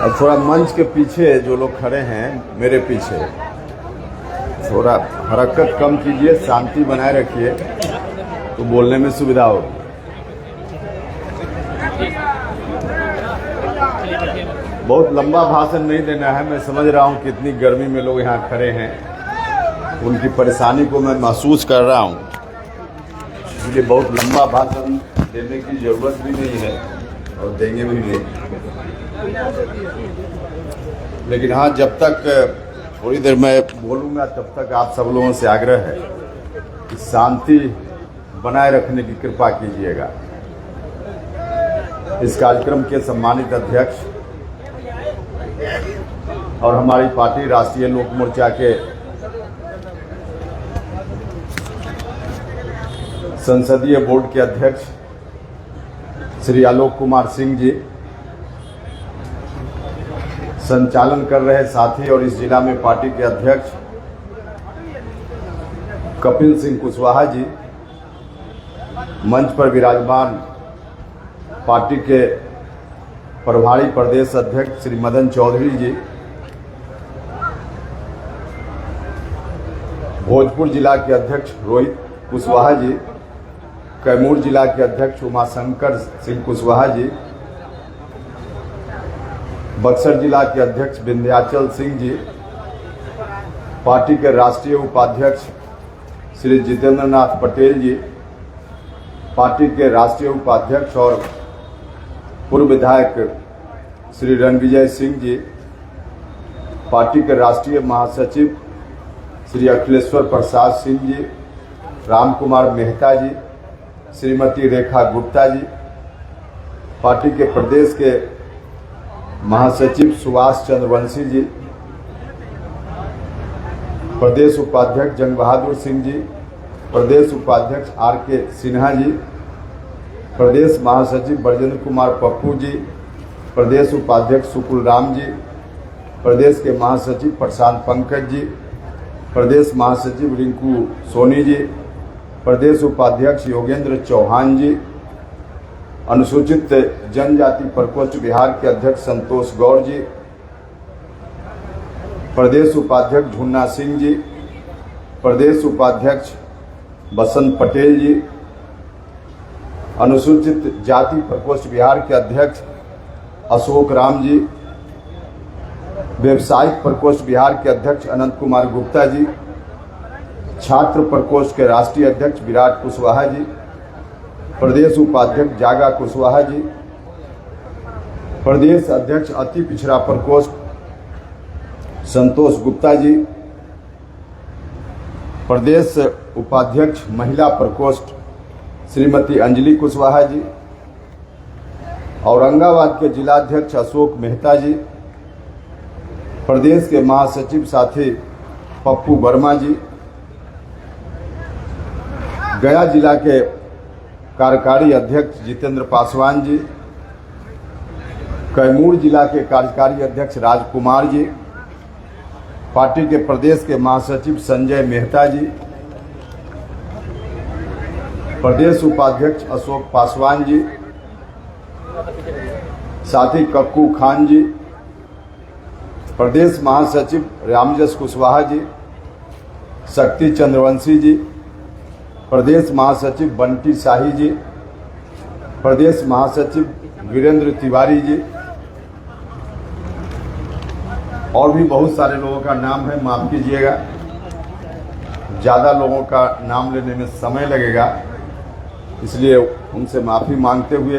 अब थोड़ा मंच के पीछे जो लोग खड़े हैं मेरे पीछे, थोड़ा हरकत कम कीजिए, शांति बनाए रखिए तो बोलने में सुविधा होगी। बहुत लंबा भाषण नहीं देना है। मैं समझ रहा हूँ कितनी गर्मी में लोग यहाँ खड़े हैं, उनकी परेशानी को मैं महसूस कर रहा हूँ, इसलिए बहुत लंबा भाषण देने की जरूरत भी नहीं है और देंगे भी नहीं। लेकिन हाँ, जब तक थोड़ी देर मैं बोलूँगा तब तक आप सब लोगों से आग्रह है कि शांति बनाए रखने की कृपा कीजिएगा। इस कार्यक्रम के सम्मानित अध्यक्ष और हमारी पार्टी राष्ट्रीय लोक मोर्चा के संसदीय बोर्ड के अध्यक्ष श्री आलोक कुमार सिंह जी, संचालन कर रहे साथी और इस जिला में पार्टी के अध्यक्ष कपिल सिंह कुशवाहा जी, मंच पर विराजमान पार्टी के प्रभारी प्रदेश अध्यक्ष श्री मदन चौधरी जी, भोजपुर जिला के अध्यक्ष रोहित कुशवाहा जी, कैमूर जिला के अध्यक्ष उमाशंकर सिंह कुशवाहा जी, बक्सर जिला के अध्यक्ष विंध्याचल सिंह जी, पार्टी के राष्ट्रीय उपाध्यक्ष श्री जितेंद्र नाथ पटेल जी, पार्टी के राष्ट्रीय उपाध्यक्ष और पूर्व विधायक श्री रणविजय सिंह जी, पार्टी के राष्ट्रीय महासचिव श्री अखिलेश्वर प्रसाद सिंह जी, राम कुमार मेहता जी, श्रीमती रेखा गुप्ता जी, पार्टी के प्रदेश के महासचिव सुभाष चंद्र वंशी जी, प्रदेश उपाध्यक्ष जंग बहादुर सिंह जी, प्रदेश उपाध्यक्ष आर के सिन्हा जी, प्रदेश महासचिव ब्रजेंद्र कुमार पप्पू जी, प्रदेश उपाध्यक्ष सुकुल राम जी, प्रदेश के महासचिव प्रशांत पंकज जी, प्रदेश महासचिव रिंकू सोनी जी, प्रदेश उपाध्यक्ष योगेंद्र चौहान जी, अनुसूचित जनजाति प्रकोष्ठ बिहार के अध्यक्ष संतोष गौर जी, प्रदेश उपाध्यक्ष झुन्ना सिंह जी, प्रदेश उपाध्यक्ष बसंत पटेल जी, अनुसूचित जाति प्रकोष्ठ बिहार के अध्यक्ष अशोक राम जी, व्यवसायिक प्रकोष्ठ बिहार के अध्यक्ष अनंत कुमार गुप्ता जी, छात्र प्रकोष्ठ के राष्ट्रीय अध्यक्ष विराट कुशवाहा जी, प्रदेश उपाध्यक्ष जागा कुशवाहा जी, प्रदेश अध्यक्ष अति पिछड़ा प्रकोष्ठ संतोष गुप्ता जी, प्रदेश उपाध्यक्ष महिला प्रकोष्ठ श्रीमती अंजलि कुशवाहा जी, औरंगाबाद के जिलाध्यक्ष अशोक मेहता जी, प्रदेश के महासचिव साथी पप्पू वर्मा जी, गया जिला के कार्यकारी अध्यक्ष जितेंद्र पासवान जी, कैमूर जिला के कार्यकारी अध्यक्ष राजकुमार जी, पार्टी के प्रदेश के महासचिव संजय मेहता जी, प्रदेश उपाध्यक्ष अशोक पासवान जी, साथी कक्कू खान जी, प्रदेश महासचिव रामजस कुशवाहा जी, शक्ति चंद्रवंशी जी, प्रदेश महासचिव बंटी शाही जी, प्रदेश महासचिव वीरेंद्र तिवारी जी, और भी बहुत सारे लोगों का नाम है, माफ कीजिएगा, ज़्यादा लोगों का नाम लेने में समय लगेगा, इसलिए उनसे माफ़ी मांगते हुए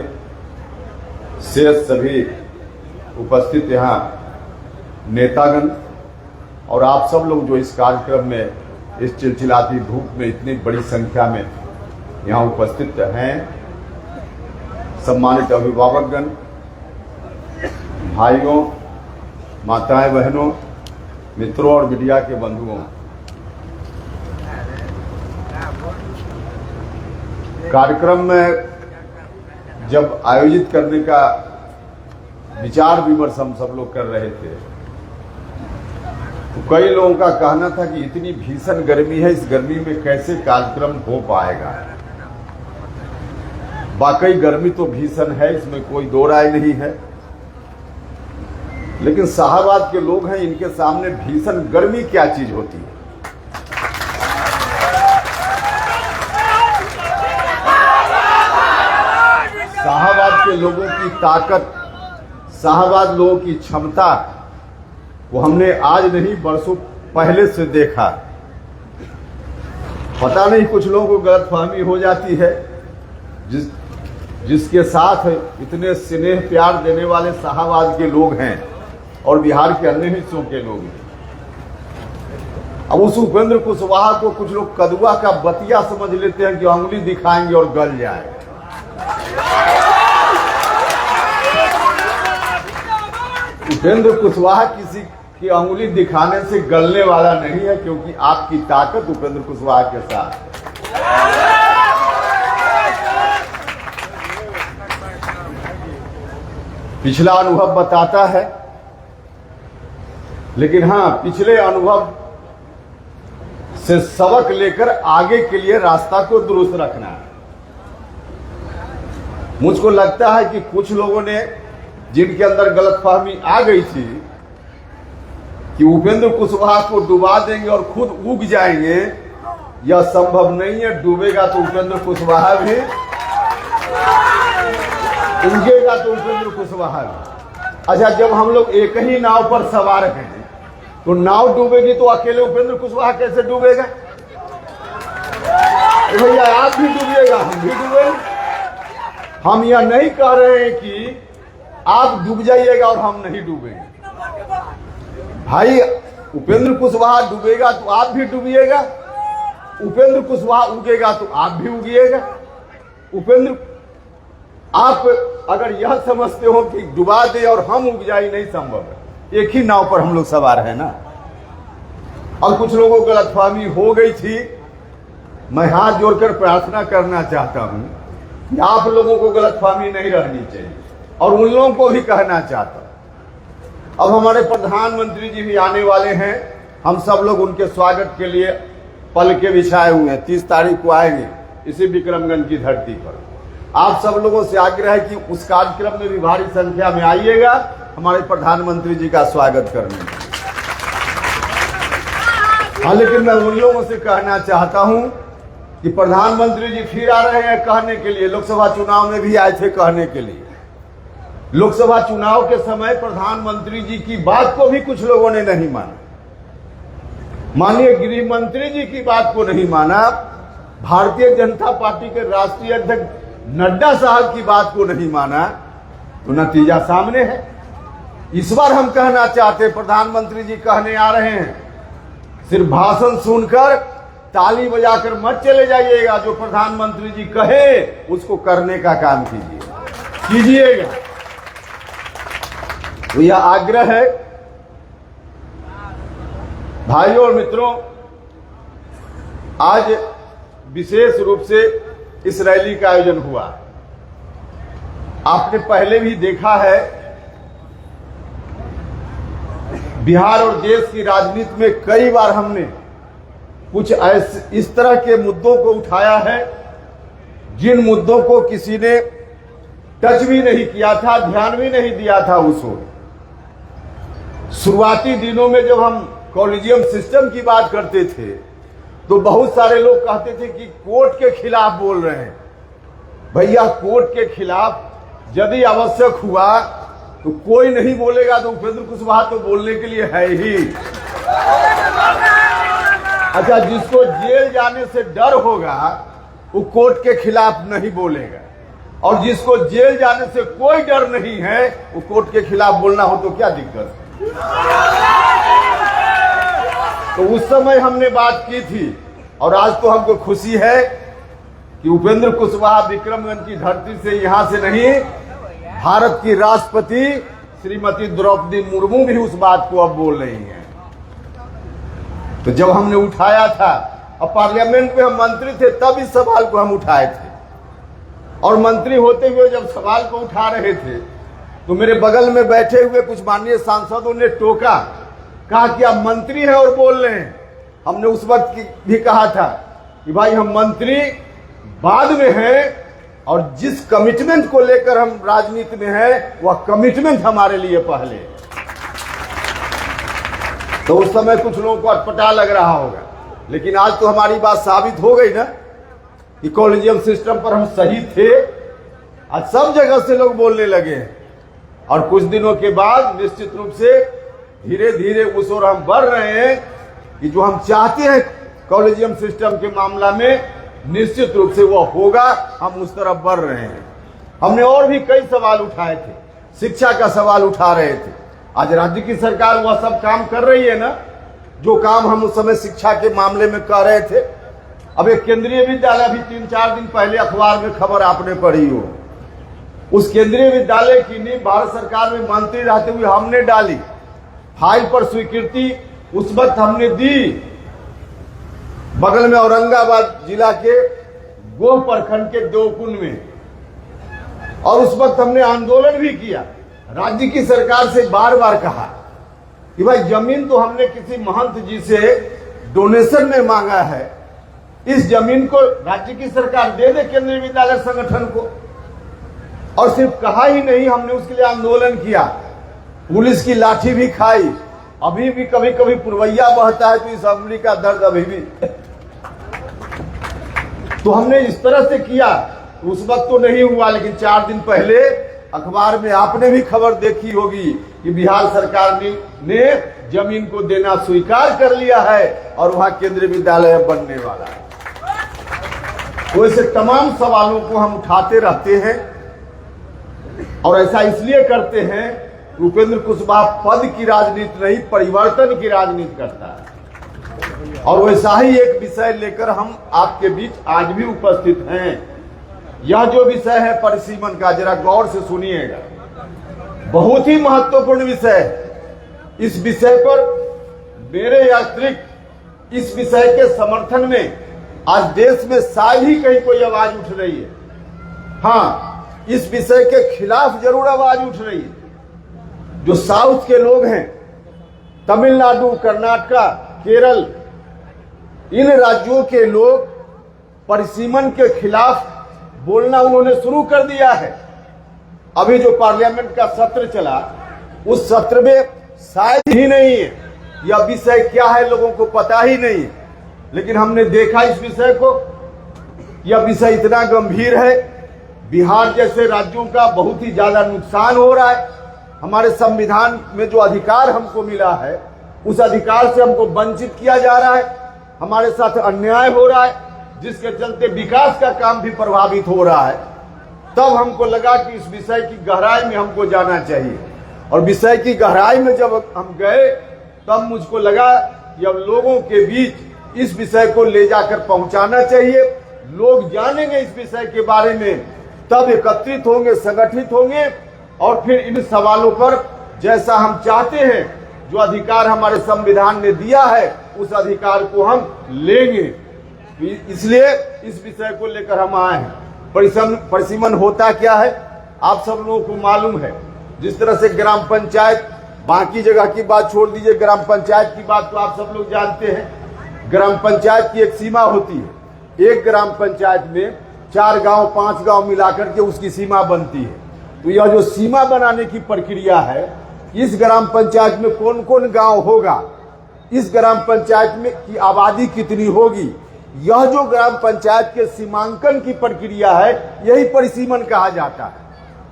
शेष सभी उपस्थित यहाँ नेतागण और आप सब लोग जो इस कार्यक्रम में इस चिलचिलाती धूप में इतनी बड़ी संख्या में यहाँ उपस्थित हैं, सम्मानित अभिभावकगण, भाइयों, माताएं, बहनों, मित्रों और मीडिया के बंधुओं, कार्यक्रम में जब आयोजित करने का विचार विमर्श हम सब लोग कर रहे थे तो कई लोगों का कहना था कि इतनी भीषण गर्मी है, इस गर्मी में कैसे कार्यक्रम हो पाएगा। वाकई गर्मी तो भीषण है, इसमें कोई दो राय नहीं है, लेकिन शाहबाद के लोग हैं, इनके सामने भीषण गर्मी क्या चीज होती है। शाहबाद के लोगों की ताकत, शाहबाद लोगों की क्षमता वो हमने आज नहीं बरसों पहले से देखा। पता नहीं कुछ लोगों को गलतफहमी हो जाती है, जिसके साथ इतने स्नेह प्यार देने वाले शाहबाद के लोग हैं और बिहार के अन्य हिस्सों के लोग हैं। अब उस उपेंद्र कुशवाहा को कुछ लोग कदुआ का बतिया समझ लेते हैं कि उंगली दिखाएंगे और गल जाए। उपेंद्र कुशवाहा किसी की उंगली दिखाने से गलने वाला नहीं है, क्योंकि आपकी ताकत उपेंद्र कुशवाहा के साथ है। पिछला अनुभव बताता है, लेकिन हां, पिछले अनुभव से सबक लेकर आगे के लिए रास्ता को दुरुस्त रखना है। मुझको लगता है कि कुछ लोगों ने, जिनके अंदर गलतफहमी आ गई थी कि उपेंद्र कुशवाहा को डुबा देंगे और खुद उग जाएंगे, यह संभव नहीं है। डूबेगा तो उपेंद्र कुशवाहा भी, उगेगा तो उपेंद्र कुशवाहा भी। अच्छा, जब हम लोग एक ही नाव पर सवार हैं तो नाव डूबेगी तो अकेले उपेंद्र कुशवाहा कैसे डूबेगा? भैया आप भी डूबिएगा, हम भी डूबेंगे। हम यह नहीं कह रहे हैं कि आप डूब जाइएगा और हम नहीं डूबेंगे। भाई, उपेंद्र कुशवाहा डूबेगा तो आप भी डूबिएगा, उपेंद्र कुशवाहा उगेगा तो आप भी उगिएगा। उपेंद्र, आप अगर यह समझते हो कि डुबा दे और हम उग जाए, नहीं संभव है। एक ही नाव पर हम लोग सवार हैं ना। और कुछ लोगों को गलतफहमी हो गई थी। मैं हाथ जोड़कर प्रार्थना करना चाहता हूं कि आप लोगों को गलतफहमी नहीं रहनी चाहिए, और उन लोगों को भी कहना चाहता हूं। अब हमारे प्रधानमंत्री जी भी आने वाले हैं, हम सब लोग उनके स्वागत के लिए पल के बिछाए हुए हैं। 30 तारीख को आएंगे इसी विक्रमगंज की धरती पर। आप सब लोगों से आग्रह है कि उस कार्यक्रम में भी भारी संख्या में आइएगा हमारे प्रधानमंत्री जी का स्वागत करने। हाँ, लेकिन मैं उन लोगों से कहना चाहता हूं कि प्रधानमंत्री जी फिर आ रहे हैं कहने के लिए। लोकसभा चुनाव में भी आए थे कहने के लिए। लोकसभा चुनाव के समय प्रधानमंत्री जी की बात को भी कुछ लोगों ने नहीं माना। माननीय गृह मंत्री जी की बात को नहीं माना। भारतीय जनता पार्टी के राष्ट्रीय अध्यक्ष नड्डा साहब की बात को नहीं माना, तो नतीजा सामने है। इस बार हम कहना चाहते, प्रधानमंत्री जी कहने आ रहे हैं, सिर्फ भाषण सुनकर ताली बजाकर मत चले जाइएगा। जो प्रधानमंत्री जी कहे उसको करने का काम कीजिएगा। तो यह आग्रह है भाइयों और मित्रों। आज विशेष रूप से इस रैली का आयोजन हुआ। आपने पहले भी देखा है, बिहार और देश की राजनीति में कई बार हमने कुछ इस तरह के मुद्दों को उठाया है, जिन मुद्दों को किसी ने टच भी नहीं किया था, ध्यान भी नहीं दिया था। उसको शुरुआती दिनों में जब हम कॉलेजियम सिस्टम की बात करते थे तो बहुत सारे लोग कहते थे कि कोर्ट के खिलाफ बोल रहे हैं। भैया, कोर्ट के खिलाफ यदि आवश्यक हुआ तो कोई नहीं बोलेगा, तो उपेंद्र कुशवाहा तो बोलने के लिए है ही। अच्छा, जिसको जेल जाने से डर होगा वो कोर्ट के खिलाफ नहीं बोलेगा, और जिसको जेल जाने से कोई डर नहीं है वो कोर्ट के खिलाफ बोलना हो तो क्या दिक्कत है? तो उस समय हमने बात की थी, और आज तो हमको खुशी है कि उपेंद्र कुशवाहा विक्रमगंज की धरती से, यहां से नहीं, भारत की राष्ट्रपति श्रीमती द्रौपदी मुर्मू भी उस बात को अब बोल रही हैं। तो जब हमने उठाया था, अब पार्लियामेंट में हम मंत्री थे तब इस सवाल को हम उठाए थे, और मंत्री होते हुए जब सवाल को उठा रहे थे तो मेरे बगल में बैठे हुए कुछ माननीय सांसदों ने टोका कहा कि आप मंत्री हैं और बोल रहे हैं। हमने उस वक्त भी कहा था कि भाई हम मंत्री बाद में हैं और जिस कमिटमेंट को लेकर हम राजनीति में हैं वह कमिटमेंट हमारे लिए पहले। तो उस समय कुछ लोगों को अटपटा लग रहा होगा, लेकिन आज तो हमारी बात साबित हो गई ना कि कॉलेजियम सिस्टम पर हम सही थे। आज सब जगह से लोग बोलने लगे हैं और कुछ दिनों के बाद निश्चित रूप से धीरे धीरे उस ओर हम बढ़ रहे हैं कि जो हम चाहते हैं कॉलेजियम सिस्टम के मामला में निश्चित रूप से वो होगा। हम उस तरफ बढ़ रहे हैं। हमने और भी कई सवाल उठाए थे, शिक्षा का सवाल उठा रहे थे। आज राज्य की सरकार वह सब काम कर रही है ना जो काम हम उस समय शिक्षा के मामले में कर रहे थे। अब एक केंद्रीय विद्यालय भी 3-4 दिन पहले अखबार में खबर आपने पढ़ी हो, उस केंद्रीय विद्यालय की नींव भारत सरकार में मंत्री रहते हुए हमने डाली। फाइल पर स्वीकृति उस वक्त हमने दी। बगल में औरंगाबाद जिला के गोह प्रखंड के देवकुंड में, और उस वक्त हमने आंदोलन भी किया। राज्य की सरकार से बार बार कहा कि भाई जमीन तो हमने किसी महंत जी से डोनेशन में मांगा है, इस जमीन को राज्य की सरकार दे दे केंद्रीय विद्यालय संगठन को। और सिर्फ कहा ही नहीं, हमने उसके लिए आंदोलन किया, पुलिस की लाठी भी खाई। अभी भी कभी कभी पुरवैया बहता है तो इस अमली का दर्द अभी भी। तो हमने इस तरह से किया। उस वक्त तो नहीं हुआ, लेकिन 4 दिन पहले अखबार में आपने भी खबर देखी होगी कि बिहार सरकार ने जमीन को देना स्वीकार कर लिया है और वहां केंद्रीय विद्यालय बनने वाला है। तो ऐसे तमाम सवालों को हम उठाते रहते हैं और ऐसा इसलिए करते हैं, उपेंद्र कुशवाहा पद की राजनीति नहीं, परिवर्तन की राजनीति करता है। और वैसा ही एक विषय लेकर हम आपके बीच आज भी उपस्थित हैं। यह जो विषय है परिसीमन का, जरा गौर से सुनिएगा, बहुत ही महत्वपूर्ण विषय है। इस विषय पर मेरे अतिरिक्त इस विषय के समर्थन में आज देश में शायद ही कहीं कोई आवाज उठ रही है। हाँ, इस विषय के खिलाफ जरूर आवाज उठ रही है। जो साउथ के लोग हैं, तमिलनाडु, कर्नाटका, केरल, इन राज्यों के लोग परिसीमन के खिलाफ बोलना उन्होंने शुरू कर दिया है। अभी जो पार्लियामेंट का सत्र चला, उस सत्र में शायद ही नहीं है, यह विषय क्या है लोगों को पता ही नहीं है। लेकिन हमने देखा इस विषय को, यह विषय इतना गंभीर है। बिहार जैसे राज्यों का बहुत ही ज्यादा नुकसान हो रहा है। हमारे संविधान में जो अधिकार हमको मिला है, उस अधिकार से हमको वंचित किया जा रहा है। हमारे साथ अन्याय हो रहा है, जिसके चलते विकास का काम भी प्रभावित हो रहा है। तब हमको लगा कि इस विषय की गहराई में हमको जाना चाहिए। और विषय की गहराई में जब हम गए, तब मुझको लगा कि अब लोगों के बीच इस विषय को ले जाकर पहुंचाना चाहिए। लोग जानेंगे इस विषय के बारे में, तब एकत्रित होंगे, संगठित होंगे और फिर इन सवालों पर जैसा हम चाहते हैं, जो अधिकार हमारे संविधान ने दिया है, उस अधिकार को हम लेंगे। इसलिए इस विषय को लेकर हम आए हैं। परिसीमन होता क्या है आप सब लोगों को मालूम है। जिस तरह से ग्राम पंचायत, बाकी जगह की बात छोड़ दीजिए, ग्राम पंचायत की बात तो आप सब लोग जानते हैं। ग्राम पंचायत की एक सीमा होती है। एक ग्राम पंचायत में 4 गांव 5 गांव मिलाकर के उसकी सीमा बनती है। तो यह जो सीमा बनाने की प्रक्रिया है, इस ग्राम पंचायत में कौन कौन गांव होगा, इस ग्राम पंचायत में की आबादी कितनी होगी, यह जो ग्राम पंचायत के सीमांकन की प्रक्रिया है, यही परिसीमन कहा जाता है।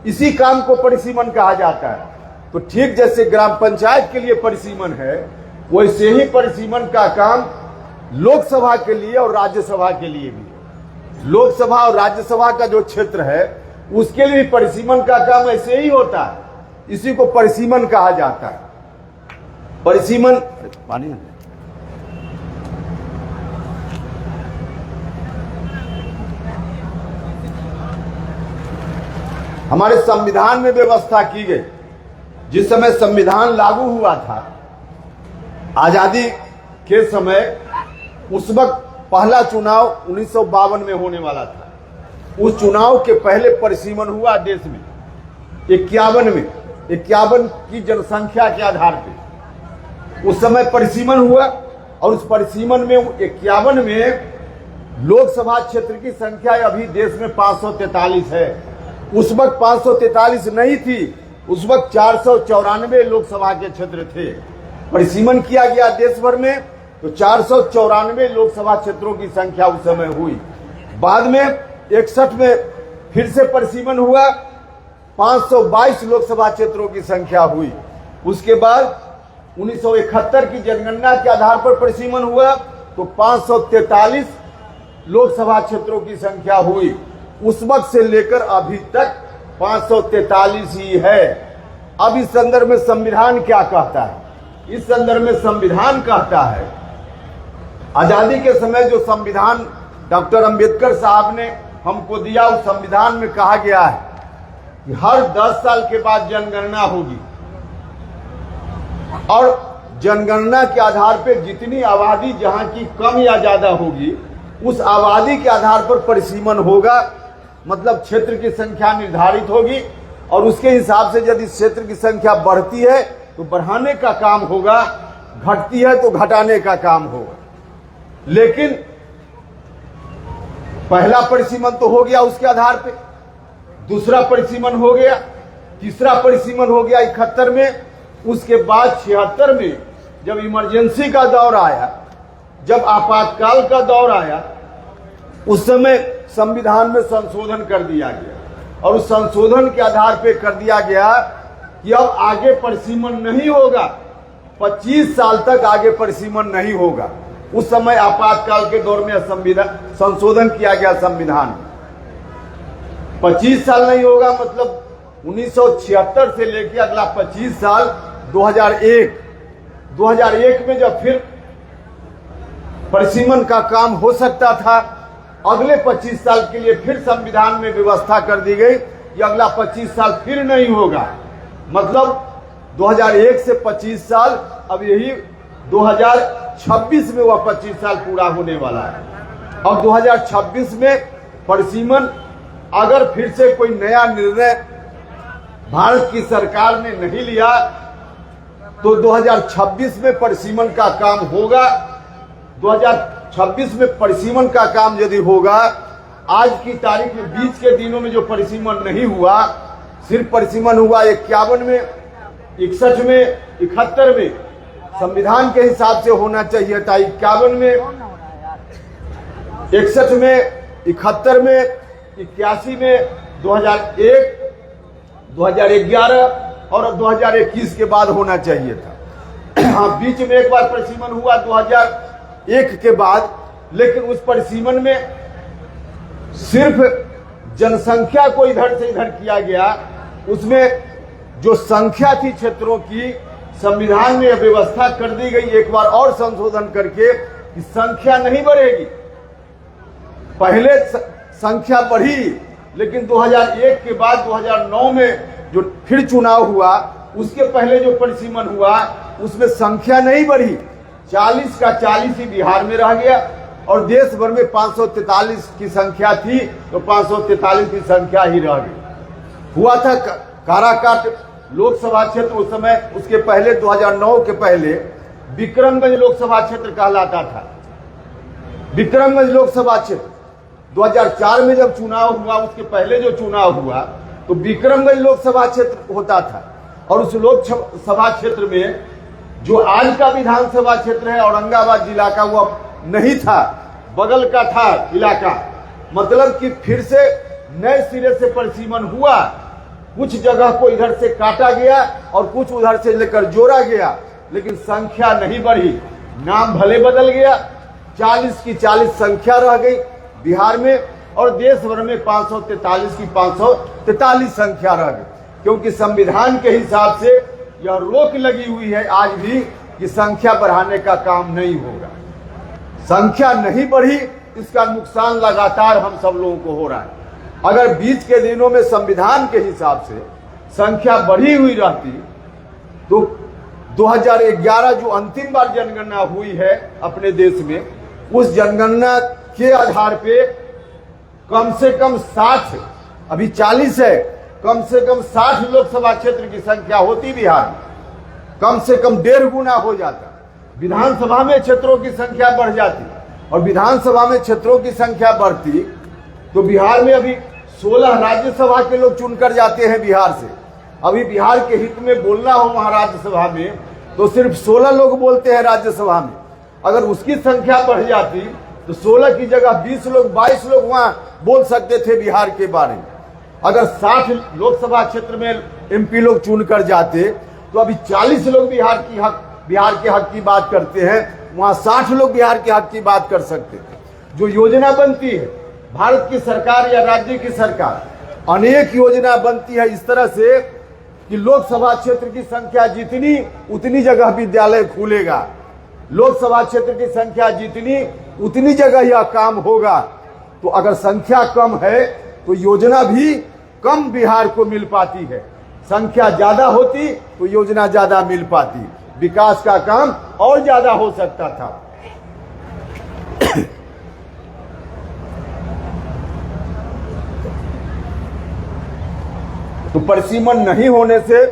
इसी काम को परिसीमन कहा जाता है। तो ठीक जैसे ग्राम पंचायत के लिए परिसीमन है, वैसे ही परिसीमन का काम लोकसभा के लिए और राज्यसभा के लिए भी है। लोकसभा और राज्यसभा का जो क्षेत्र है, उसके लिए परिसीमन का काम ऐसे ही होता है। इसी को परिसीमन कहा जाता है। परिसीमन पानी है। हमारे संविधान में व्यवस्था की गई। जिस समय संविधान लागू हुआ था, आजादी के समय, उस वक्त पहला चुनाव 1952 में होने वाला था। उस चुनाव के पहले परिसीमन हुआ देश में 51 में, 51 की जनसंख्या के आधार पे। उस समय परिसीमन हुआ और उस परिसीमन में 51 में लोकसभा क्षेत्र की संख्या अभी देश में 543 है। उस वक्त 543 नहीं थी, उस वक्त 494 लोकसभा के क्षेत्र थे। परिसीमन किया गया देश भर में तो 494 लोकसभा क्षेत्रों की संख्या उस समय हुई। बाद में 61 में फिर से परिसीमन हुआ, 522 लोकसभा क्षेत्रों की संख्या हुई। उसके बाद 1971 की जनगणना के आधार पर परिसीमन हुआ तो 543 लोकसभा क्षेत्रों की संख्या हुई। उस वक्त से लेकर अभी तक 543 ही है। अब इस संदर्भ में संविधान क्या कहता है? इस संदर्भ में संविधान कहता है, आजादी के समय जो संविधान डॉक्टर अंबेडकर साहब ने हमको दिया, उस संविधान में कहा गया है कि हर 10 साल के बाद जनगणना होगी और जनगणना के आधार पर जितनी आबादी जहां की कम या ज्यादा होगी उस आबादी के आधार पर परिसीमन होगा। मतलब क्षेत्र की संख्या निर्धारित होगी और उसके हिसाब से यदि क्षेत्र की संख्या बढ़ती है तो बढ़ाने का काम होगा, घटती है तो घटाने का काम होगा। लेकिन पहला परिसीमन तो हो गया उसके आधार पे, दूसरा परिसीमन हो गया, तीसरा परिसीमन हो गया 71 में। उसके बाद 76 में जब इमरजेंसी का दौर आया, जब आपातकाल का दौर आया, उस समय संविधान में संशोधन कर दिया गया और उस संशोधन के आधार पे कर दिया गया कि अब आगे परिसीमन नहीं होगा, 25 साल तक आगे परिसीमन नहीं होगा। उस समय आपातकाल के दौर में संविधान संशोधन किया गया संविधान में 25 साल नहीं होगा, मतलब 1976 से लेकर अगला 25 साल 2001 में जब फिर परिसीमन का काम हो सकता था, अगले 25 साल के लिए फिर संविधान में व्यवस्था कर दी गई कि अगला 25 साल फिर नहीं होगा। मतलब 2001 से 25 साल, अब यही 2026 में वह 25 साल पूरा होने वाला है। अब 2026 में परिसीमन अगर फिर से कोई नया निर्णय भारत की सरकार ने नहीं लिया तो 2026 में परिसीमन का काम होगा। 2026 में परिसीमन का काम यदि होगा, आज की तारीख में बीच के दिनों में जो परिसीमन नहीं हुआ, सिर्फ परिसीमन हुआ 51 में, 61 में, 71 में, संविधान के हिसाब से होना चाहिए था 51 में, 61 में, 71 में, 81 में, 2001, 2011 और 2021 के बाद होना चाहिए था। हाँ, बीच में एक बार परिसीमन हुआ 2001 के बाद, लेकिन उस परिसीमन में सिर्फ जनसंख्या को इधर से इधर किया गया। उसमें जो संख्या थी क्षेत्रों की, संविधान में व्यवस्था कर दी गई एक बार और संशोधन करके कि संख्या नहीं बढ़ेगी। पहले संख्या बढ़ी, लेकिन 2001 के बाद 2009 में जो फिर चुनाव हुआ, उसके पहले जो परिसीमन हुआ उसमें संख्या नहीं बढ़ी, 40 का 40 ही बिहार में रह गया और देश भर में 543 की संख्या थी तो 543 की संख्या ही रह गई। हुआ था काराकाट लोकसभा क्षेत्र उस समय, उसके पहले 2009 के पहले विक्रमगंज लोकसभा क्षेत्र कहलाता था। विक्रमगंज लोकसभा क्षेत्र 2004 में जब चुनाव हुआ, उसके पहले जो चुनाव हुआ तो विक्रमगंज लोकसभा क्षेत्र होता था और उस लोकसभा क्षेत्र में जो आज का विधानसभा क्षेत्र है औरंगाबाद जिला का, वो नहीं था, बगल का था इलाका। मतलब कि फिर से नए सिरे से परिसीमन हुआ, कुछ जगह को इधर से काटा गया और कुछ उधर से लेकर जोड़ा गया, लेकिन संख्या नहीं बढ़ी। नाम भले बदल गया, 40 की 40 संख्या रह गई बिहार में और देश भर में 543 की 543 संख्या रह गई, क्योंकि संविधान के हिसाब से यह रोक लगी हुई है आज भी कि संख्या बढ़ाने का काम नहीं होगा। संख्या नहीं बढ़ी, इसका नुकसान लगातार हम सब लोगों को हो रहा है। अगर बीच के दिनों में संविधान के हिसाब से संख्या बढ़ी हुई रहती तो 2011 जो अंतिम बार जनगणना हुई है अपने देश में, उस जनगणना के आधार पे कम से कम 60, अभी 40 है, कम से कम 60 लोकसभा क्षेत्र की संख्या होती बिहार में, कम से कम 1.5 गुना हो जाता। विधानसभा में क्षेत्रों की संख्या बढ़ जाती और विधानसभा में क्षेत्रों की संख्या बढ़ती तो बिहार में अभी 16 राज्यसभा के लोग चुनकर जाते हैं बिहार से। अभी बिहार के हित में बोलना हो वहां राज्यसभा में तो सिर्फ 16 लोग बोलते हैं राज्यसभा में। अगर उसकी संख्या बढ़ जाती तो 16 की जगह 20 लोग 22 लोग वहां बोल सकते थे बिहार के बारे में। अगर 60 लोकसभा क्षेत्र में एमपी लोग चुनकर जाते तो अभी 40 लोग बिहार के हक की बात करते हैं, वहां 60 लोग बिहार के हक की बात कर सकते थे। जो योजना बनती है भारत की सरकार या राज्य की सरकार, अनेक योजना बनती है इस तरह से कि लोकसभा क्षेत्र की संख्या जितनी उतनी जगह विद्यालय खुलेगा, लोकसभा क्षेत्र की संख्या जितनी उतनी जगह यह काम होगा। तो अगर संख्या कम है तो योजना भी कम बिहार को मिल पाती है, संख्या ज्यादा होती तो योजना ज्यादा मिल पाती, विकास का काम और ज्यादा हो सकता था। तो परिसीमन नहीं होने से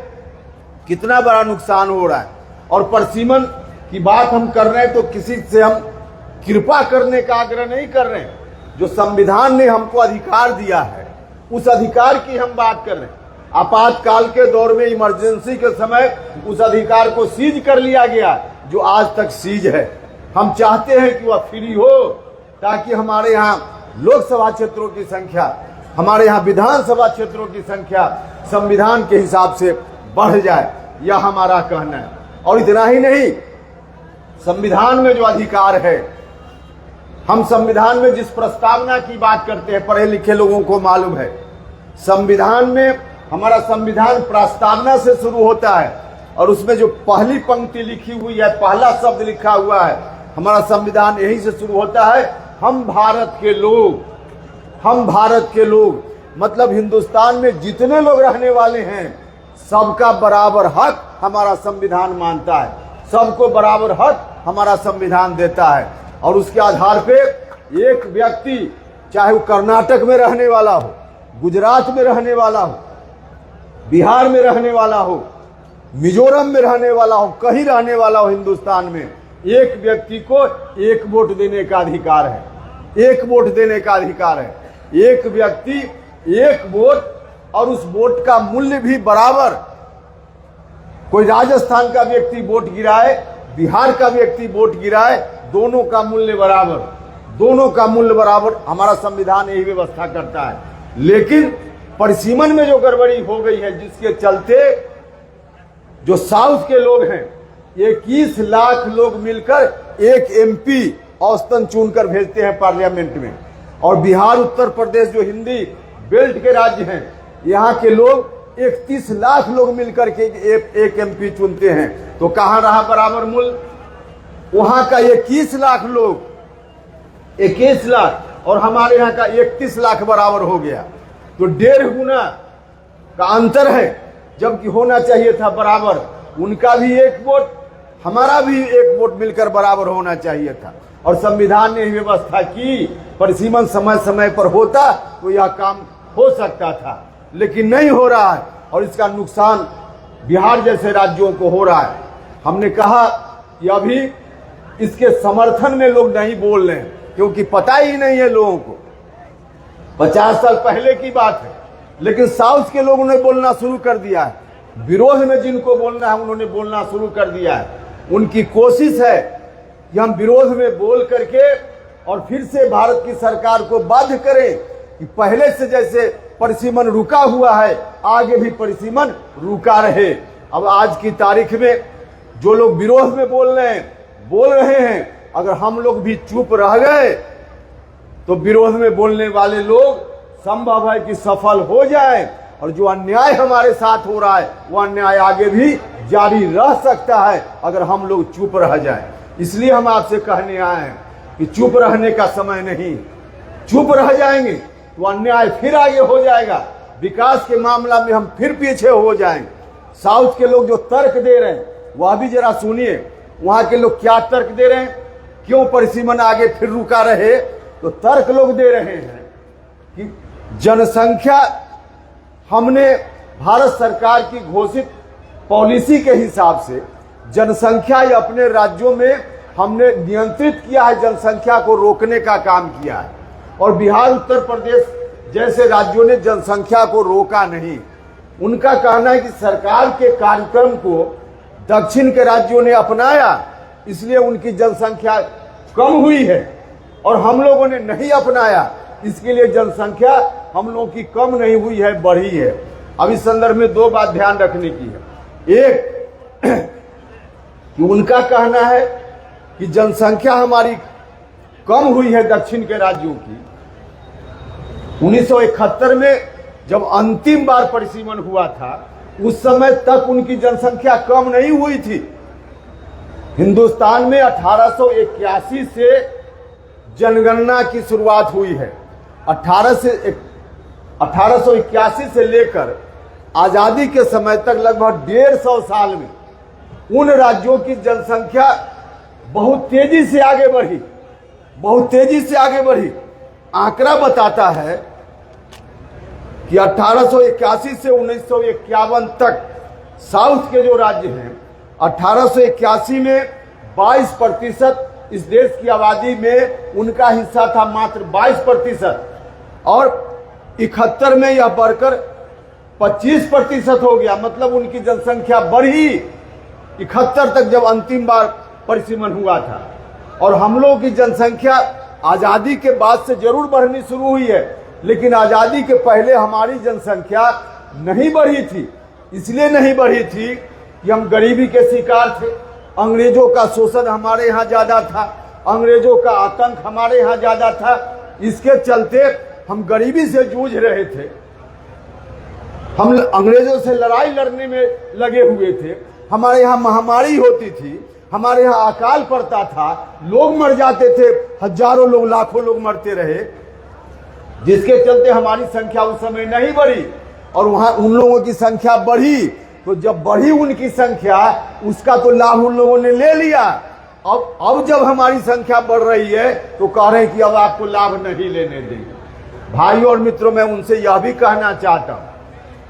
कितना बड़ा नुकसान हो रहा है। और परिसीमन की बात हम कर रहे हैं तो किसी से हम कृपा करने का आग्रह नहीं कर रहे हैं। जो संविधान ने हमको अधिकार दिया है उस अधिकार की हम बात कर रहे हैं। आपातकाल के दौर में, इमरजेंसी के समय उस अधिकार को सीज कर लिया गया जो आज तक सीज है। हम चाहते हैं कि वह फ्री हो ताकि हमारे यहाँ लोकसभा क्षेत्रों की संख्या, हमारे यहाँ विधानसभा क्षेत्रों की संख्या संविधान के हिसाब से बढ़ जाए, यह हमारा कहना है। और इतना ही नहीं, संविधान में जो अधिकार है, हम संविधान में जिस प्रस्तावना की बात करते हैं, पढ़े लिखे लोगों को मालूम है, संविधान में हमारा संविधान प्रस्तावना से शुरू होता है और उसमें जो पहली पंक्ति लिखी हुई है, पहला शब्द लिखा हुआ है, हमारा संविधान यहीं से शुरू होता है, हम भारत के लोग। हम भारत के लोग मतलब हिंदुस्तान में जितने लोग रहने वाले हैं सबका बराबर हक हमारा संविधान मानता है, सबको बराबर हक हमारा संविधान देता है। और उसके आधार पे एक व्यक्ति, चाहे वो कर्नाटक में रहने वाला हो, गुजरात में रहने वाला हो, बिहार में रहने वाला हो, मिजोरम में रहने वाला हो, कहीं रहने वाला हो हिंदुस्तान में, एक व्यक्ति को एक वोट देने का अधिकार है। एक वोट देने का अधिकार है। एक व्यक्ति एक वोट, और उस वोट का मूल्य भी बराबर। कोई राजस्थान का व्यक्ति वोट गिराए, बिहार का व्यक्ति वोट गिराए, दोनों का मूल्य बराबर, दोनों का मूल्य बराबर हमारा संविधान यही व्यवस्था करता है। लेकिन परिसीमन में जो गड़बड़ी हो गई है, जिसके चलते जो साउथ के लोग हैं 21 लाख लोग मिलकर एक एमपी औसतन चुनकर भेजते हैं पार्लियामेंट में, और बिहार उत्तर प्रदेश जो हिंदी बेल्ट के राज्य हैं, यहाँ के लोग 31 लाख लोग मिलकर के एक एमपी चुनते हैं। तो कहाँ रहा बराबर मूल्य? वहां का 21 लाख लोग, 21 लाख और हमारे यहाँ का 31 लाख बराबर हो गया। तो 1.5 गुना का अंतर है, जबकि होना चाहिए था बराबर। उनका भी एक वोट, हमारा भी एक वोट मिलकर बराबर होना चाहिए था। और संविधान ने व्यवस्था की, परिसीमन समय समय पर होता तो यह काम हो सकता था, लेकिन नहीं हो रहा है और इसका नुकसान बिहार जैसे राज्यों को हो रहा है। हमने कहा कि अभी इसके समर्थन में लोग नहीं बोल रहे हैं क्योंकि पता ही नहीं है लोगों को। 50 साल पहले की बात है, लेकिन साउथ के लोगों ने बोलना शुरू कर दिया है। विरोध में जिनको बोलना है उन्होंने बोलना शुरू कर दिया है। उनकी कोशिश है कि हम विरोध में बोल करके और फिर से भारत की सरकार को बाध्य करें कि पहले से जैसे परिसीमन रुका हुआ है आगे भी परिसीमन रुका रहे। अब आज की तारीख में जो लोग विरोध में बोल रहे हैं, अगर हम लोग भी चुप रह गए तो विरोध में बोलने वाले लोग संभव है कि सफल हो जाएं, और जो अन्याय हमारे साथ हो रहा है वो अन्याय आगे भी जारी रह सकता है अगर हम लोग चुप रह जाएं। इसलिए हम आपसे कहने आए हैं कि चुप रहने का समय नहीं। चुप रह जाएंगे तो अन्याय फिर आगे हो जाएगा, विकास के मामला में हम फिर पीछे हो जाएंगे। साउथ के लोग जो तर्क दे रहे हैं वह भी जरा सुनिए, वहां के लोग क्या तर्क दे रहे हैं, क्यों परिसीमन आगे फिर रुका रहे। तो तर्क लोग दे रहे हैं कि जनसंख्या, हमने भारत सरकार की घोषित पॉलिसी के हिसाब से जनसंख्या या अपने राज्यों में हमने नियंत्रित किया है, जनसंख्या को रोकने का काम किया है। और बिहार, उत्तर प्रदेश जैसे राज्यों ने जनसंख्या को रोका नहीं। उनका कहना है कि सरकार के कार्यक्रम को दक्षिण के राज्यों ने अपनाया, इसलिए उनकी जनसंख्या कम हुई है, और हम लोगों ने नहीं अपनाया, इसके लिए जनसंख्या हम लोगों की कम नहीं हुई है, बढ़ी है। अब इस संदर्भ में दो बात ध्यान रखने की है। एक कि उनका कहना है कि जनसंख्या हमारी कम हुई है दक्षिण के राज्यों की। 1971 में जब अंतिम बार परिसीमन हुआ था, उस समय तक उनकी जनसंख्या कम नहीं हुई थी। हिंदुस्तान में 1881 से जनगणना की शुरुआत हुई है। 1881 से लेकर आजादी के समय तक लगभग 150 साल में उन राज्यों की जनसंख्या बहुत तेजी से आगे बढ़ी, बहुत तेजी से आगे बढ़ी। आंकड़ा बताता है कि 1881 से 1951 तक साउथ के जो राज्य हैं, 1881 में 22% इस देश की आबादी में उनका हिस्सा था, मात्र 22%, और 71 में यह बढ़कर 25% हो गया। मतलब उनकी जनसंख्या बढ़ी 71 तक, जब अंतिम बार परिसीमन हुआ था। और हम लोगों की जनसंख्या आजादी के बाद से जरूर बढ़नी शुरू हुई है, लेकिन आजादी के पहले हमारी जनसंख्या नहीं बढ़ी थी। इसलिए नहीं बढ़ी थी कि हम गरीबी के शिकार थे, अंग्रेजों का शोषण हमारे यहाँ ज्यादा था, अंग्रेजों का आतंक हमारे यहाँ ज्यादा था। इसके चलते हम गरीबी से जूझ रहे थे, हम अंग्रेजों से लड़ाई लड़ने में लगे हुए थे। हमारे यहाँ महामारी होती थी, हमारे यहाँ अकाल पड़ता था, लोग मर जाते थे, हजारों लोग, लाखों लोग मरते रहे, जिसके चलते हमारी संख्या उस समय नहीं बढ़ी, और वहां उन लोगों की संख्या बढ़ी। तो जब बढ़ी उनकी संख्या, उसका तो लाभ उन लोगों ने ले लिया। अब जब हमारी संख्या बढ़ रही है तो कह रहे हैं कि अब आपको लाभ नहीं लेने देंगे। भाइयों और मित्रों, मैं उनसे यह भी कहना चाहता हूं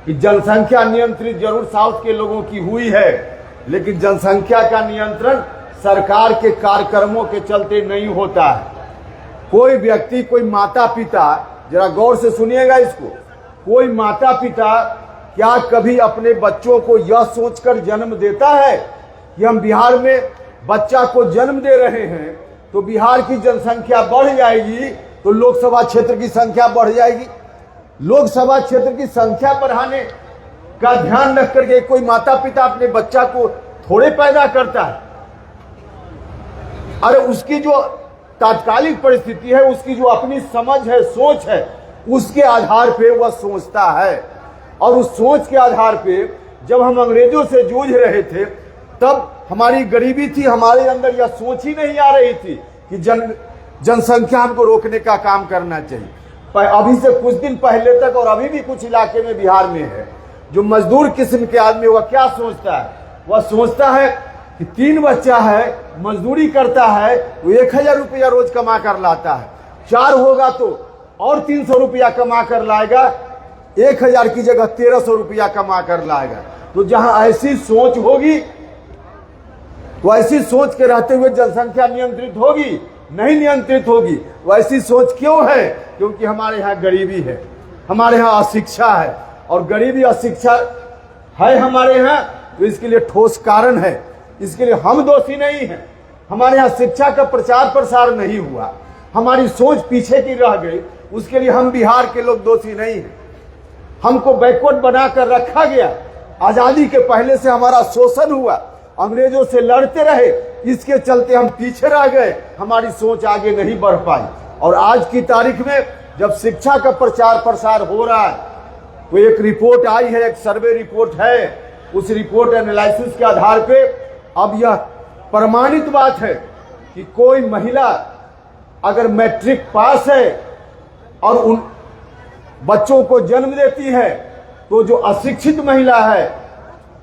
कि जनसंख्या नियंत्रित जरूर साउथ के लोगों की हुई है, लेकिन जनसंख्या का नियंत्रण सरकार के कार्यक्रमों के चलते नहीं होता है। कोई व्यक्ति, कोई माता पिता, जरा गौर से सुनिएगा इसको, कोई माता पिता क्या कभी अपने बच्चों को यह सोचकर जन्म देता है कि हम बिहार में बच्चा को जन्म दे रहे हैं तो बिहार की जनसंख्या बढ़ जाएगी, तो लोकसभा क्षेत्र की संख्या बढ़ जाएगी? लोकसभा क्षेत्र की संख्या बढ़ाने का ध्यान रख करके कोई माता पिता अपने बच्चा को थोड़े पैदा करता है। अरे उसकी जो तात्कालिक परिस्थिति है, उसकी जो अपनी समझ है, सोच है, उसके आधार पे वह सोचता है। और उस सोच के आधार पे जब हम अंग्रेजों से जूझ रहे थे, तब हमारी गरीबी थी, हमारे अंदर यह सोच ही नहीं आ रही थी कि जनसंख्या हमको रोकने का काम करना चाहिए। अभी से कुछ दिन पहले तक, और अभी भी कुछ इलाके में बिहार में है, जो मजदूर किस्म के आदमी, वह क्या सोचता है? वह सोचता है कि 3 बच्चा है, मजदूरी करता है, वो 1000 रुपया रोज कमा कर लाता है, 4 होगा तो और 300 रुपया कमा कर लाएगा, 1000 की जगह 1300 रुपया कमा कर लाएगा। तो जहां ऐसी सोच होगी, तो ऐसी सोच के रहते हुए जनसंख्या नियंत्रित होगी? नहीं नियंत्रित होगी। वैसी सोच क्यों है? क्योंकि हमारे यहाँ गरीबी है, हमारे यहाँ अशिक्षा है, और गरीबी अशिक्षा है हमारे यहाँ, तो इसके लिए ठोस कारण है। इसके लिए हम दोषी नहीं हैं। हमारे यहाँ शिक्षा का प्रचार प्रसार नहीं हुआ, हमारी सोच पीछे की रह गई, उसके लिए हम बिहार के लोग दोषी नहीं हैं। हमको बैकवर्ड बनाकर रखा गया। आजादी के पहले से हमारा शोषण हुआ, अंग्रेजों से लड़ते रहे, इसके चलते हम पीछे रह गए, हमारी सोच आगे नहीं बढ़ पाई। और आज की तारीख में जब शिक्षा का प्रचार प्रसार हो रहा है, तो एक रिपोर्ट आई है, एक सर्वे रिपोर्ट है, उस रिपोर्ट एनालिसिस के आधार पे अब यह प्रमाणित बात है कि कोई महिला अगर मैट्रिक पास है और उन बच्चों को जन्म देती है, तो जो अशिक्षित महिला है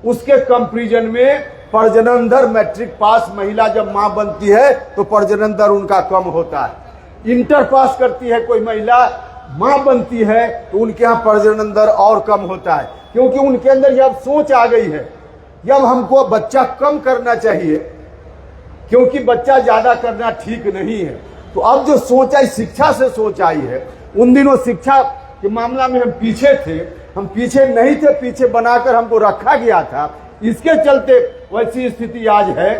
उसके कंपैरिजन में प्रजनन दर, मैट्रिक पास महिला जब मां बनती है तो प्रजनन दर उनका कम होता है। इंटर पास करती है कोई महिला, मां बनती है, तो उनके यहाँ प्रजनन दर और कम होता है, क्योंकि उनके अंदर यह सोच आ गई है या अब हमको बच्चा कम करना चाहिए, क्योंकि बच्चा ज्यादा करना ठीक नहीं है। तो अब जो सोच आई, शिक्षा से सोच आई है। उन दिनों शिक्षा के मामला में हम पीछे थे, हम पीछे नहीं थे, पीछे बनाकर हमको रखा गया था। इसके चलते वैसी स्थिति आज है।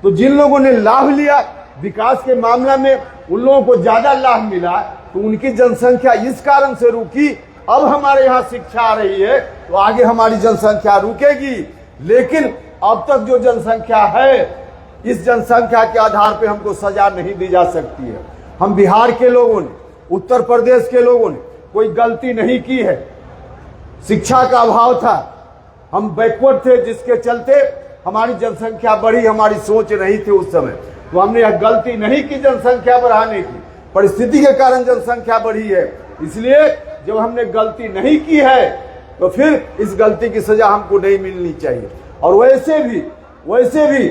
तो जिन लोगों ने लाभ लिया विकास के मामला में, उन लोगों को ज्यादा लाभ मिला, तो उनकी जनसंख्या इस कारण से रुकी। अब हमारे यहाँ शिक्षा आ रही है तो आगे हमारी जनसंख्या रुकेगी। लेकिन अब तक जो जनसंख्या है, इस जनसंख्या के आधार पे हमको सजा नहीं दी जा सकती है। हम बिहार के लोगों ने, उत्तर प्रदेश के लोगों ने कोई गलती नहीं की है। शिक्षा का अभाव था, हम बैकवर्ड थे, जिसके चलते हमारी जनसंख्या बढ़ी। हमारी सोच नहीं थी उस समय, तो हमने यह गलती नहीं की जनसंख्या बढ़ाने की। परिस्थिति के कारण जनसंख्या बढ़ी है। इसलिए जब हमने गलती नहीं की है तो फिर इस गलती की सजा हमको नहीं मिलनी चाहिए। और वैसे भी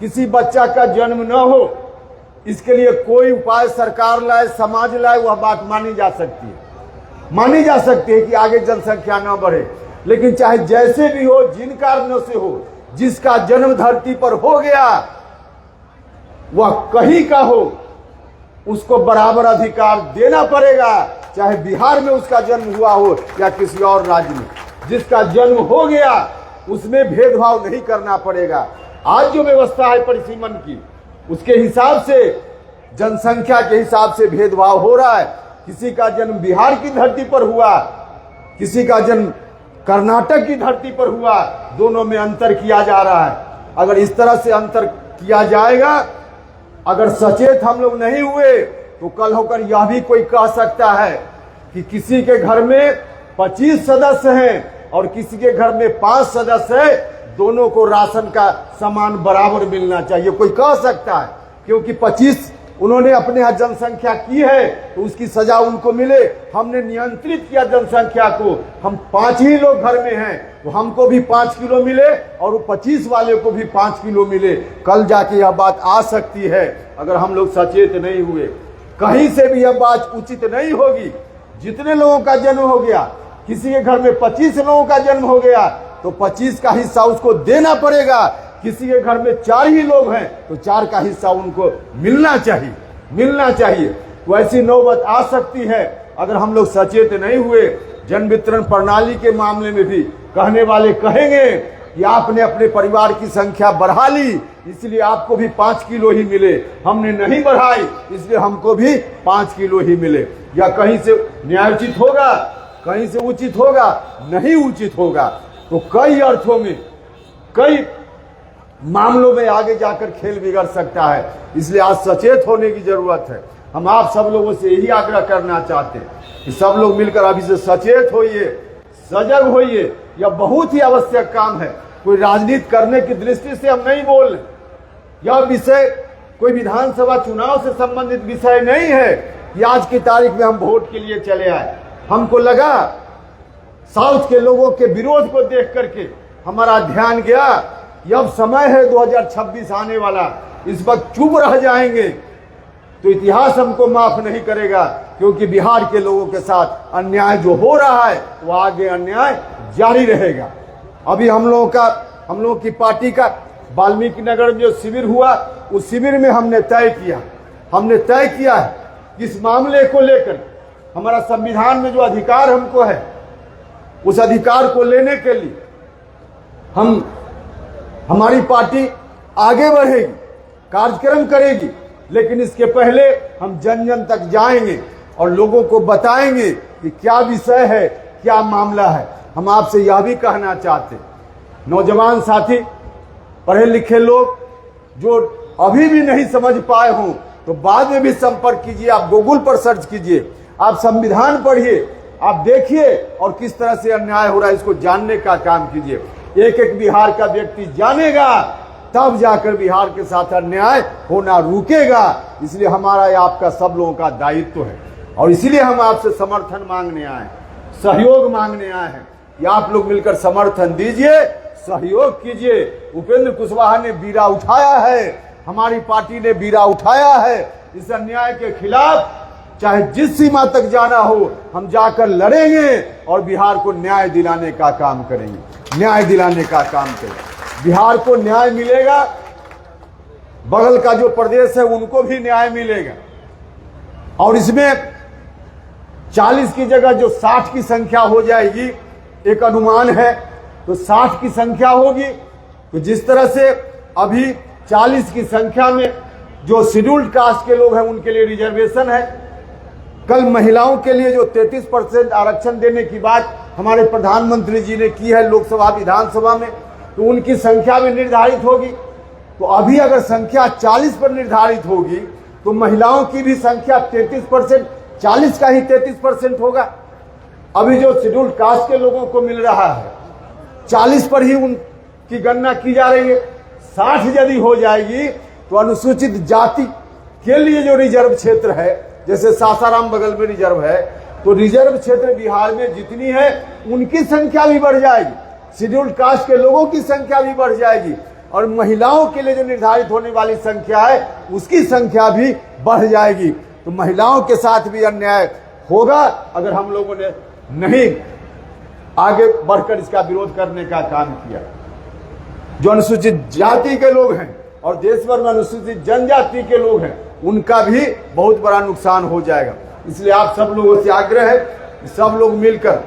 किसी बच्चा का जन्म न हो, इसके लिए कोई उपाय सरकार लाए, समाज लाए, वह बात मानी जा सकती है कि आगे जनसंख्या न बढ़े। लेकिन चाहे जैसे भी हो, जिन कारणों से हो, जिसका जन्म धरती पर हो गया, वह कहीं का हो, उसको बराबर अधिकार देना पड़ेगा। चाहे बिहार में उसका जन्म हुआ हो या किसी और राज्य में, जिसका जन्म हो गया उसमें भेदभाव नहीं करना पड़ेगा। आज जो व्यवस्था है परिसीमन की, उसके हिसाब से, जनसंख्या के हिसाब से भेदभाव हो रहा है। किसी का जन्म बिहार की धरती पर हुआ, किसी का जन्म कर्नाटक की धरती पर हुआ, दोनों में अंतर किया जा रहा है। अगर इस तरह से अंतर किया जाएगा, अगर सचेत हम लोग नहीं हुए, तो कल होकर यह भी कोई कह सकता है कि किसी के घर में 25 सदस्य हैं और किसी के घर में 5 सदस्य है, दोनों को राशन का सामान बराबर मिलना चाहिए। कोई कह सकता है, क्योंकि 25 उन्होंने अपने यहाँ जनसंख्या की है तो उसकी सजा उनको मिले। हमने नियंत्रित किया जनसंख्या को, हम 5 ही लोग घर में हैं तो हमको भी 5 किलो मिले और 25 वाले को भी 5 किलो मिले। कल जाके यह बात आ सकती है अगर हम लोग सचेत नहीं हुए। कहीं से भी यह बात उचित नहीं होगी। जितने लोगों का जन्म हो गया, किसी के घर में 25 लोगों का जन्म हो गया तो 25 का हिस्सा उसको देना पड़ेगा। किसी के घर में 4 ही लोग हैं तो 4 का हिस्सा उनको मिलना चाहिए। वैसी नौबत आ सकती है अगर हम लोग सचेत नहीं हुए। जन वितरण प्रणाली के मामले में भी कहने वाले कहेंगे कि आपने अपने परिवार की संख्या बढ़ा ली, इसलिए आपको भी 5 किलो ही मिले। हमने नहीं बढ़ाई, इसलिए हमको भी 5 किलो ही मिले। या कहीं से न्यायोचित होगा, कहीं से उचित होगा, नहीं उचित होगा। तो कई अर्थों में, कई मामलों में आगे जाकर खेल बिगड़ सकता है। इसलिए आज सचेत होने की जरूरत है। हम आप सब लोगों से यही आग्रह करना चाहते हैं कि सब लोग मिलकर अभी से सचेत होइए, सजग होइए। यह बहुत ही आवश्यक काम है। कोई राजनीति करने की दृष्टि से हम नहीं बोल रहे। यह विषय कोई विधानसभा चुनाव से संबंधित विषय नहीं है कि आज की तारीख में हम वोट के लिए चले आए। हमको लगा साउथ के लोगों के विरोध को देख करके हमारा ध्यान गया, अब समय है 2026 आने वाला, इस वक्त चुप रह जाएंगे तो इतिहास हमको माफ नहीं करेगा। क्योंकि बिहार के लोगों के साथ अन्याय जो हो रहा है वो आगे अन्याय जारी रहेगा। अभी हम लोगों की पार्टी का वाल्मीकि नगर में जो शिविर हुआ, उस शिविर में हमने तय किया है कि इस मामले को लेकर हमारा संविधान में जो अधिकार हमको है, उस अधिकार को लेने के लिए हमारी पार्टी आगे बढ़ेगी, कार्यक्रम करेगी। लेकिन इसके पहले हम जन जन तक जाएंगे और लोगों को बताएंगे कि क्या विषय है, क्या मामला है। हम आपसे यह भी कहना चाहते, नौजवान साथी, पढ़े लिखे लोग जो अभी भी नहीं समझ पाए हों तो बाद में भी संपर्क कीजिए। आप गूगल पर सर्च कीजिए, आप संविधान पढ़िए, आप देखिए और किस तरह से अन्याय हो रहा है इसको जानने का काम कीजिए। एक एक बिहार का व्यक्ति जानेगा तब जाकर बिहार के साथ अन्याय होना रुकेगा। इसलिए हमारा या आपका सब लोगों का दायित्व है और इसीलिए हम आपसे समर्थन मांगने आए हैं, सहयोग मांगने आए हैं कि आप लोग मिलकर समर्थन दीजिए, सहयोग कीजिए। उपेंद्र कुशवाहा ने बीड़ा उठाया है, हमारी पार्टी ने बीड़ा उठाया है। इस अन्याय के खिलाफ चाहे जिस सीमा तक जाना हो हम जाकर लड़ेंगे और बिहार को न्याय दिलाने का काम करेंगे। बिहार को न्याय मिलेगा, बगल का जो प्रदेश है उनको भी न्याय मिलेगा। और इसमें 40 की जगह जो 60 की संख्या हो जाएगी, एक अनुमान है, तो 60 की संख्या होगी। तो जिस तरह से अभी 40 की संख्या में जो शेड्यूल्ड कास्ट के लोग हैं उनके लिए रिजर्वेशन है, कल महिलाओं के लिए जो 33% आरक्षण देने की बात हमारे प्रधानमंत्री जी ने की है लोकसभा विधानसभा में, तो उनकी संख्या भी निर्धारित होगी। तो अभी अगर संख्या 40 पर निर्धारित होगी तो महिलाओं की भी संख्या 33%, 40 का ही 33% होगा। अभी जो शेड्यूल्ड कास्ट के लोगों को मिल रहा है 40 पर ही उनकी गणना की जा रही है। 60 यदि हो जाएगी तो अनुसूचित जाति के लिए जो रिजर्व क्षेत्र है, जैसे सासाराम बगल में रिजर्व है, तो रिजर्व क्षेत्र बिहार में जितनी है उनकी संख्या भी बढ़ जाएगी, शेड्यूल्ड कास्ट के लोगों की संख्या भी बढ़ जाएगी, और महिलाओं के लिए जो निर्धारित होने वाली संख्या है उसकी संख्या भी बढ़ जाएगी। तो महिलाओं के साथ भी अन्याय होगा अगर हम लोगों ने नहीं आगे बढ़कर इसका विरोध करने का काम किया। जो अनुसूचित जाति के लोग हैं और देश भर में अनुसूचित जनजाति के लोग हैं उनका भी बहुत बड़ा नुकसान हो जाएगा। इसलिए आप सब लोगों से आग्रह है कि सब लोग मिलकर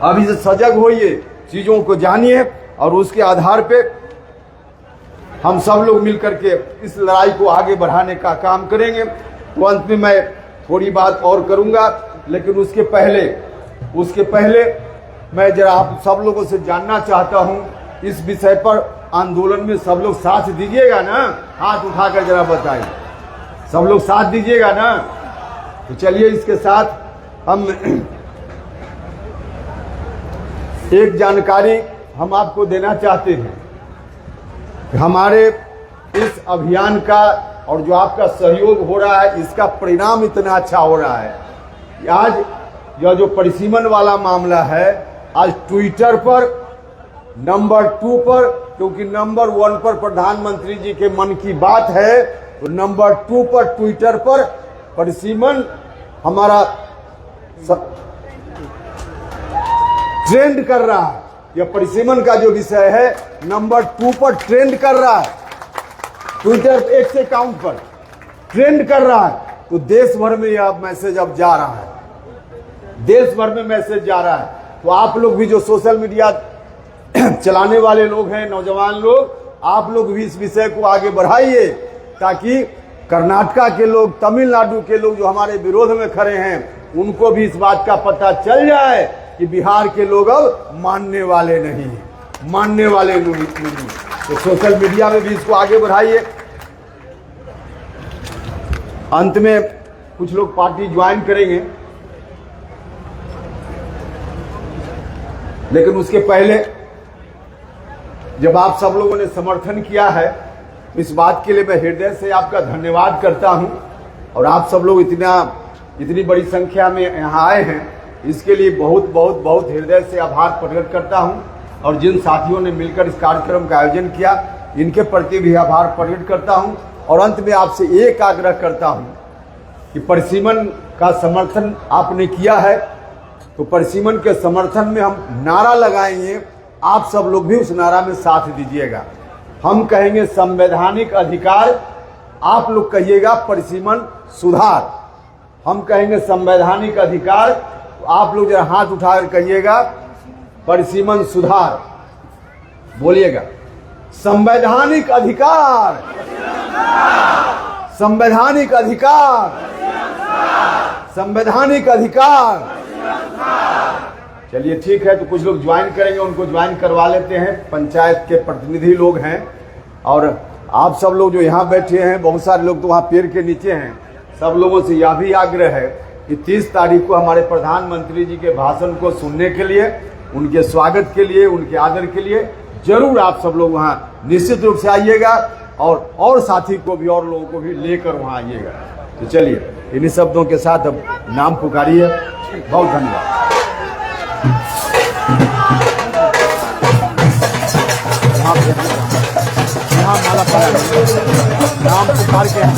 अभी से सजग होइए, चीजों को जानिए और उसके आधार पे हम सब लोग मिलकर के इस लड़ाई को आगे बढ़ाने का काम करेंगे। तो अंत में मैं थोड़ी बात और करूंगा, लेकिन उसके पहले मैं जरा आप सब लोगों से जानना चाहता हूं, इस विषय पर आंदोलन में सब लोग साथ दीजिएगा ना? हाथ उठाकर जरा बताइए, सब लोग साथ दीजिएगा ना? तो चलिए इसके साथ हम एक जानकारी हम आपको देना चाहते हैं। हमारे इस अभियान का और जो आपका सहयोग हो रहा है इसका परिणाम इतना अच्छा हो रहा है कि आज यह जो परिसीमन वाला मामला है, आज ट्विटर पर नंबर 2 पर, क्योंकि नंबर 1 पर प्रधानमंत्री जी के मन की बात है, तो नंबर 2 पर ट्विटर पर परिसीमन हमारा ट्रेंड कर रहा है। यह परिसीमन का जो विषय है नंबर 2 पर ट्रेंड कर रहा है, ट्विटर एक्स अकाउंट पर ट्रेंड कर रहा है। तो देश भर में यह मैसेज अब जा रहा है, देश भर में मैसेज जा रहा है। तो आप लोग भी जो सोशल मीडिया चलाने वाले लोग हैं, नौजवान लोग, आप लोग भी इस विषय को आगे बढ़ाइए ताकि कर्नाटका के लोग, तमिलनाडु के लोग जो हमारे विरोध में खड़े हैं उनको भी इस बात का पता चल जाए कि बिहार के लोग अब मानने वाले नहीं हैं, मानने वाले नहीं। तो सोशल मीडिया में भी इसको आगे बढ़ाइए। अंत में कुछ लोग पार्टी ज्वाइन करेंगे, लेकिन उसके पहले जब आप सब लोगों ने समर्थन किया है तो इस बात के लिए मैं हृदय से आपका धन्यवाद करता हूं। और आप सब लोग इतनी बड़ी संख्या में यहाँ आए हैं, इसके लिए बहुत बहुत बहुत हृदय से आभार प्रकट करता हूं। और जिन साथियों ने मिलकर इस कार्यक्रम का आयोजन किया, इनके प्रति भी आभार प्रकट करता हूं। और अंत में आपसे एक आग्रह करता हूं कि परिसीमन का समर्थन आपने किया है, तो परिसीमन के समर्थन में हम नारा लगाएंगे, आप सब लोग भी उस नारा में साथ दीजिएगा। हम कहेंगे संवैधानिक अधिकार, आप लोग कहिएगा परिसीमन सुधार। हम कहेंगे संवैधानिक अधिकार, तो आप लोग जरा हाथ उठाकर कहिएगा परिसीमन सुधार। बोलिएगा संवैधानिक अधिकार, संवैधानिक अधिकार, संवैधानिक अधिकार। चलिए ठीक है, तो कुछ लोग ज्वाइन करेंगे, उनको ज्वाइन करवा लेते हैं। पंचायत के प्रतिनिधि लोग हैं और आप सब लोग जो यहाँ बैठे हैं, बहुत सारे लोग तो वहाँ पेड़ के नीचे हैं। सब लोगों से यह भी आग्रह है कि 30 तारीख को हमारे प्रधानमंत्री जी के भाषण को सुनने के लिए, उनके स्वागत के लिए, उनके आदर के लिए जरूर आप सब लोग वहाँ निश्चित रूप से आइएगा और साथी को भी और लोगों को भी लेकर वहाँ आइएगा। तो चलिए इन्हीं शब्दों के साथ अब नाम पुकारिए। बहुत धन्यवाद। यहाँ माला पड़ा नाम पुकार के हम